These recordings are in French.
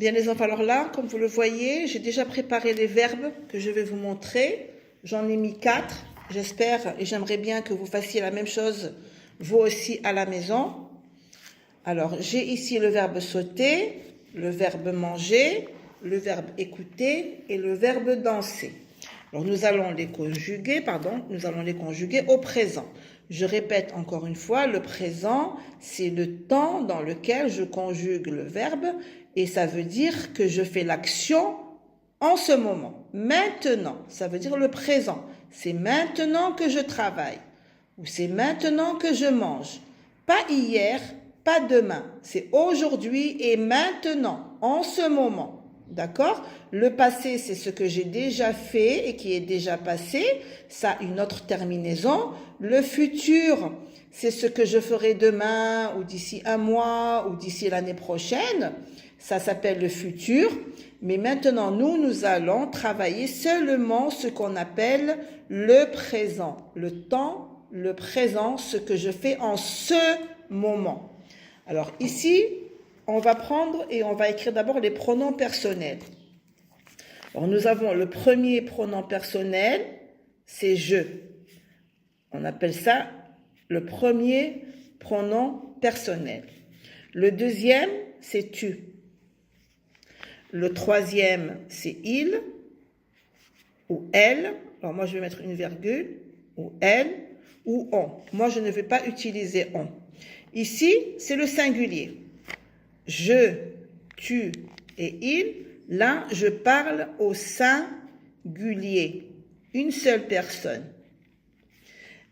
Bien les enfants, alors là, comme vous le voyez, j'ai déjà préparé les verbes que je vais vous montrer. J'en ai mis 4. J'espère et j'aimerais bien que vous fassiez la même chose, vous aussi, à la maison. Alors, j'ai ici le verbe sauter, le verbe manger, le verbe écouter et le verbe danser. Alors, nous allons les conjuguer au présent. Je répète encore une fois, le présent, c'est le temps dans lequel je conjugue le verbe et ça veut dire que je fais l'action en ce moment. Maintenant, ça veut dire le présent. C'est maintenant que je travaille ou c'est maintenant que je mange. Pas hier, pas demain. C'est aujourd'hui et maintenant, en ce moment. D'accord? Le passé, c'est ce que j'ai déjà fait et qui est déjà passé. Ça a une autre terminaison. Le futur, c'est ce que je ferai demain ou d'ici un mois ou d'ici l'année prochaine. Ça s'appelle le futur. Mais maintenant, nous allons travailler seulement ce qu'on appelle le présent. Le temps, le présent, ce que je fais en ce moment. Alors ici, on va prendre et on va écrire d'abord les pronoms personnels. Alors nous avons le premier pronom personnel, c'est je. On appelle ça le premier pronom personnel. Le deuxième, c'est tu. Le troisième, c'est il ou elle. Alors moi, je vais mettre une virgule ou elle ou on. Moi, je ne vais pas utiliser on. Ici, c'est le singulier. Je, tu et il. Là, je parle au singulier. Une seule personne.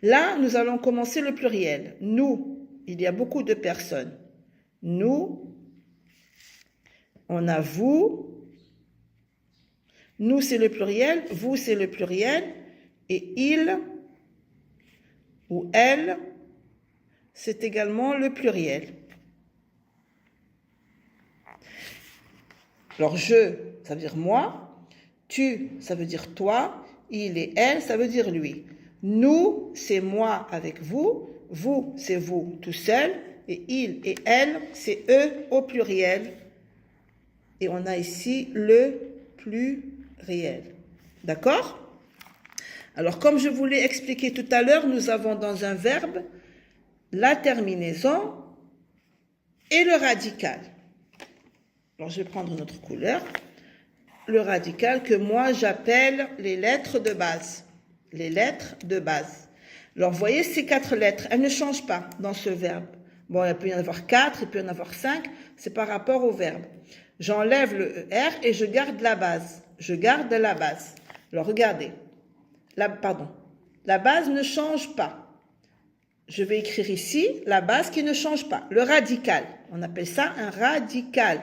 Là, nous allons commencer le pluriel. Nous, il y a beaucoup de personnes. Nous, on a vous. Nous, c'est le pluriel. Vous, c'est le pluriel. Et il ou elle, c'est également le pluriel. Alors, je, ça veut dire moi. Tu, ça veut dire toi. Il et elle, ça veut dire lui. Nous, c'est moi avec vous. Vous, c'est vous tout seul. Et il et elle, c'est eux au pluriel. Et on a ici le pluriel. D'accord? Alors, comme je vous l'ai expliqué tout à l'heure, nous avons dans un verbe la terminaison et le radical. Alors, je vais prendre une autre couleur. Le radical que moi, j'appelle les lettres de base. Les lettres de base. Alors, vous voyez ces 4 lettres, elles ne changent pas dans ce verbe. Bon, il peut y en avoir 4, il peut y en avoir 5. C'est par rapport au verbe. J'enlève le ER et je garde la base. Je garde la base. Alors, regardez. La base ne change pas. Je vais écrire ici la base qui ne change pas. Le radical. On appelle ça un radical.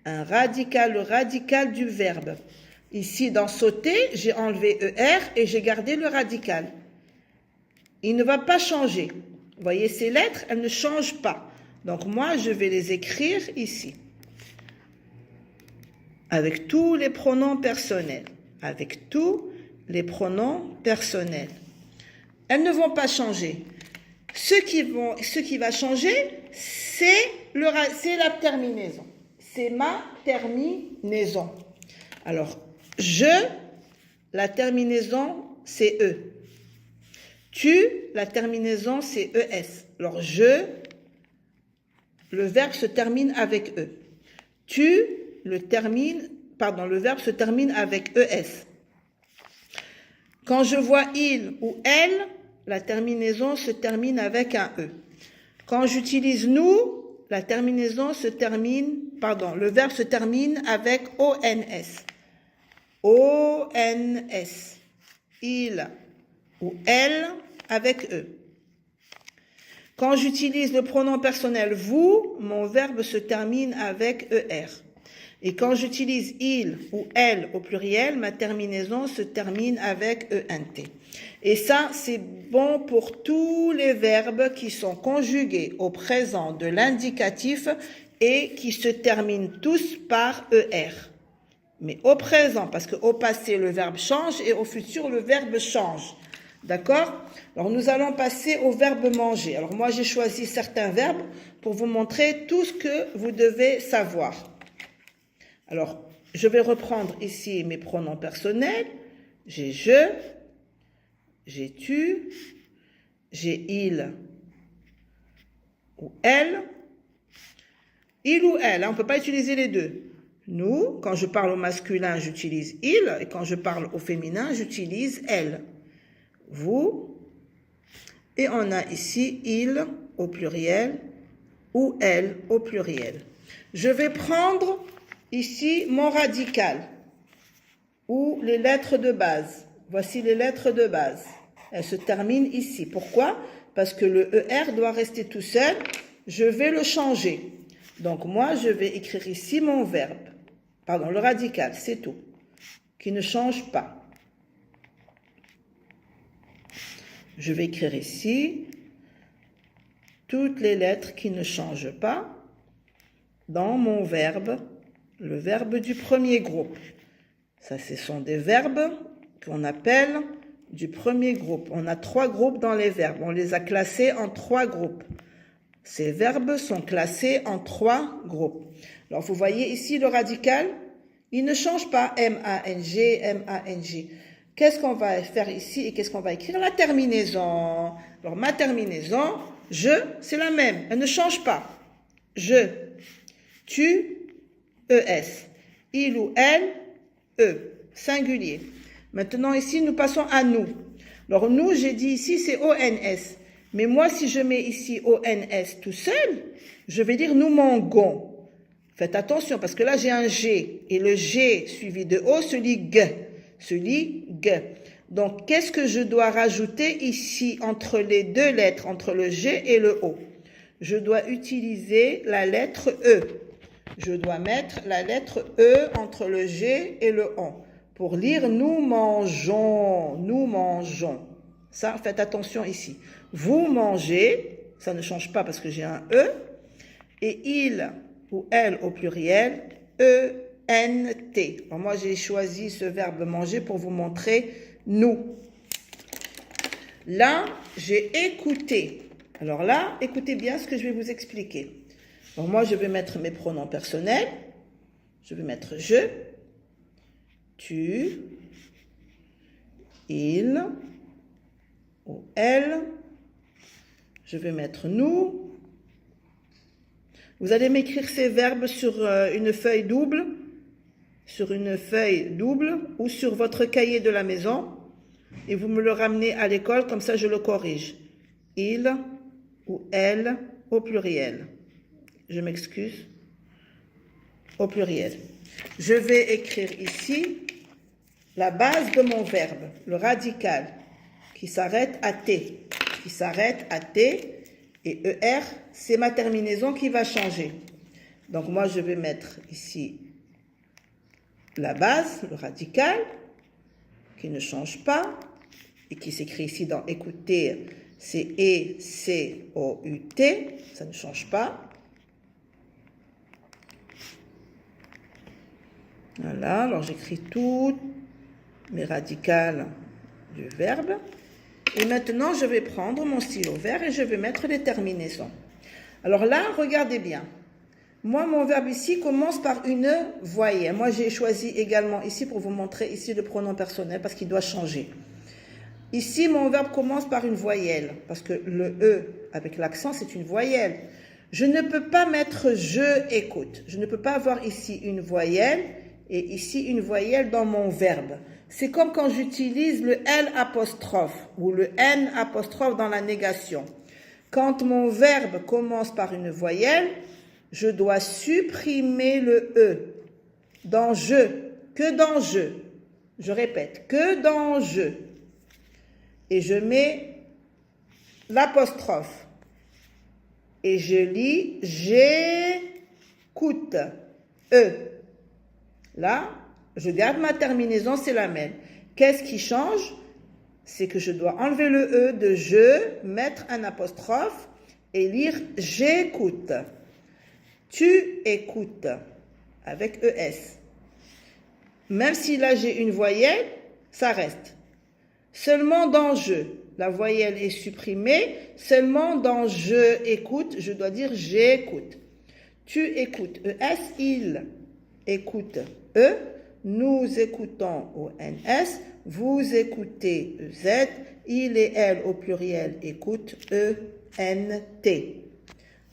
Un radical, le radical du verbe. Ici, dans sauter, j'ai enlevé ER et j'ai gardé le radical. Il ne va pas changer. Vous voyez ces lettres, elles ne changent pas. Donc moi, je vais les écrire ici. Avec tous les pronoms personnels. Avec tous les pronoms personnels. Elles ne vont pas changer. Ce qui va changer, c'est la terminaison. C'est ma terminaison. Alors, je, la terminaison, c'est E. Tu, la terminaison, c'est ES. Alors, je, le verbe se termine avec E. Tu, le verbe se termine avec ES. Quand je vois il ou elle, la terminaison se termine avec un E. Quand j'utilise nous, la terminaison le verbe se termine avec ONS. ONS. Il ou elle avec E. Quand j'utilise le pronom personnel vous, mon verbe se termine avec ER. Et quand j'utilise il ou elle au pluriel, ma terminaison se termine avec ENT. Et ça, c'est bon pour tous les verbes qui sont conjugués au présent de l'indicatif et qui se terminent tous par ER. Mais au présent, parce qu'au passé, le verbe change et au futur, le verbe change. D'accord? Alors, nous allons passer au verbe manger. Alors, moi, j'ai choisi certains verbes pour vous montrer tout ce que vous devez savoir. Alors, je vais reprendre ici mes pronoms personnels. J'ai je, j'ai tu, j'ai il ou elle. Il ou elle, hein, on ne peut pas utiliser les deux. Nous, quand je parle au masculin, j'utilise il, et quand je parle au féminin, j'utilise elle. Vous, et on a ici il au pluriel ou elle au pluriel. Je vais prendre ici mon radical ou les lettres de base. Voici les lettres de base. Elles se terminent ici. Pourquoi? Parce que le ER doit rester tout seul. Je vais le changer. Donc moi, je vais écrire ici mon verbe. Pardon, le radical, c'est tout. Qui ne change pas. Je vais écrire ici toutes les lettres qui ne changent pas dans mon verbe, le verbe du premier groupe. Ça, ce sont des verbes qu'on appelle du premier groupe. On a 3 groupes dans les verbes. On les a classés en 3 groupes. Ces verbes sont classés en 3 groupes. Alors, vous voyez ici le radical, il ne change pas. M-A-N-G, M-A-N-G. Qu'est-ce qu'on va faire ici et qu'est-ce qu'on va écrire? La terminaison. Alors, ma terminaison, je, c'est la même. Elle ne change pas. Je, tu, ES. Il ou elle, E. Singulier. Maintenant, ici, nous passons à nous. Alors, nous, j'ai dit ici, c'est O-N-S. Mais moi, si je mets ici O-N-S tout seul, je vais dire nous mangons. Faites attention, parce que là, j'ai un G. Et le G suivi de O se lit G. Se lit G. Donc, qu'est-ce que je dois rajouter ici entre les 2 lettres, entre le G et le O? Je dois utiliser la lettre E. Je dois mettre la lettre E entre le G et le O. Pour lire nous mangeons, nous mangeons. Ça, faites attention ici. Vous mangez, ça ne change pas parce que j'ai un E. Et il ou elle au pluriel, E-N-T. Alors moi, j'ai choisi ce verbe manger pour vous montrer nous. Là, j'ai écouté. Alors là, écoutez bien ce que je vais vous expliquer. Alors moi, je vais mettre mes pronoms personnels. Je vais mettre je, tu, il ou elle. Je vais mettre nous. Vous allez m'écrire ces verbes sur une feuille double, ou sur votre cahier de la maison et vous me le ramenez à l'école, comme ça je le corrige. Il ou elle au pluriel. Je m'excuse. Au pluriel. Je vais écrire ici la base de mon verbe, le radical, qui s'arrête à T. Qui s'arrête à T. Et ER, c'est ma terminaison qui va changer. Donc moi, je vais mettre ici la base, le radical, qui ne change pas, et qui s'écrit ici dans écouter, c'est E-C-O-U-T, ça ne change pas. Voilà, alors j'écris toutes mes radicales du verbe. Et maintenant, je vais prendre mon stylo vert et je vais mettre les terminaisons. Alors là, regardez bien. Moi, mon verbe ici commence par une voyelle. Moi, j'ai choisi également ici pour vous montrer ici le pronom personnel parce qu'il doit changer. Ici, mon verbe commence par une voyelle parce que le E avec l'accent, c'est une voyelle. Je ne peux pas mettre je écoute. Je ne peux pas avoir ici une voyelle et ici une voyelle dans mon verbe. C'est comme quand j'utilise le L apostrophe ou le N apostrophe dans la négation. Quand mon verbe commence par une voyelle, je dois supprimer le E dans je, que dans je. Je répète, que dans je. Et je mets l'apostrophe. Et je lis j'écoute. E. Là, je garde ma terminaison, c'est la même. Qu'est-ce qui change? C'est que je dois enlever le E de je, mettre un apostrophe et lire j'écoute. Tu écoutes avec ES. Même si là j'ai une voyelle, ça reste. Seulement dans je, la voyelle est supprimée. Seulement dans je écoute, je dois dire j'écoute. Tu écoutes. ES, il. écoute E, nous écoutons ONS, vous écoutez EZ, il et elle au pluriel écoutent ENT.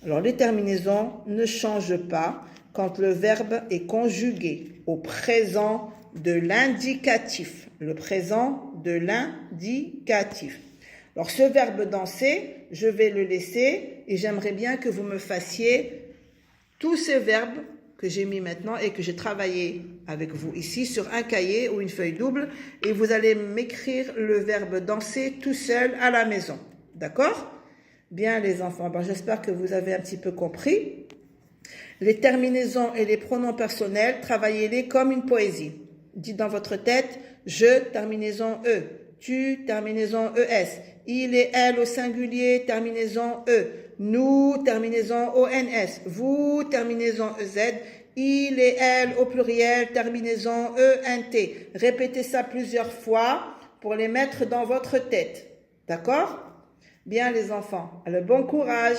Alors les terminaisons ne changent pas quand le verbe est conjugué au présent de l'indicatif. Le présent de l'indicatif. Alors ce verbe danser, je vais le laisser et j'aimerais bien que vous me fassiez tous ces verbes que j'ai mis maintenant et que j'ai travaillé avec vous ici sur un cahier ou une feuille double et vous allez m'écrire le verbe danser tout seul à la maison. D'accord ? Bien les enfants, j'espère que vous avez un petit peu compris. Les terminaisons et les pronoms personnels, travaillez-les comme une poésie. Dites dans votre tête, je, terminaison E, tu, terminaison ES, il et elle au singulier, terminaison E, nous, terminaison ONS, vous, terminaison EZ, il et elle au pluriel, terminaison ENT. Répétez ça plusieurs fois pour les mettre dans votre tête. D'accord ? Bien les enfants, alors bon courage.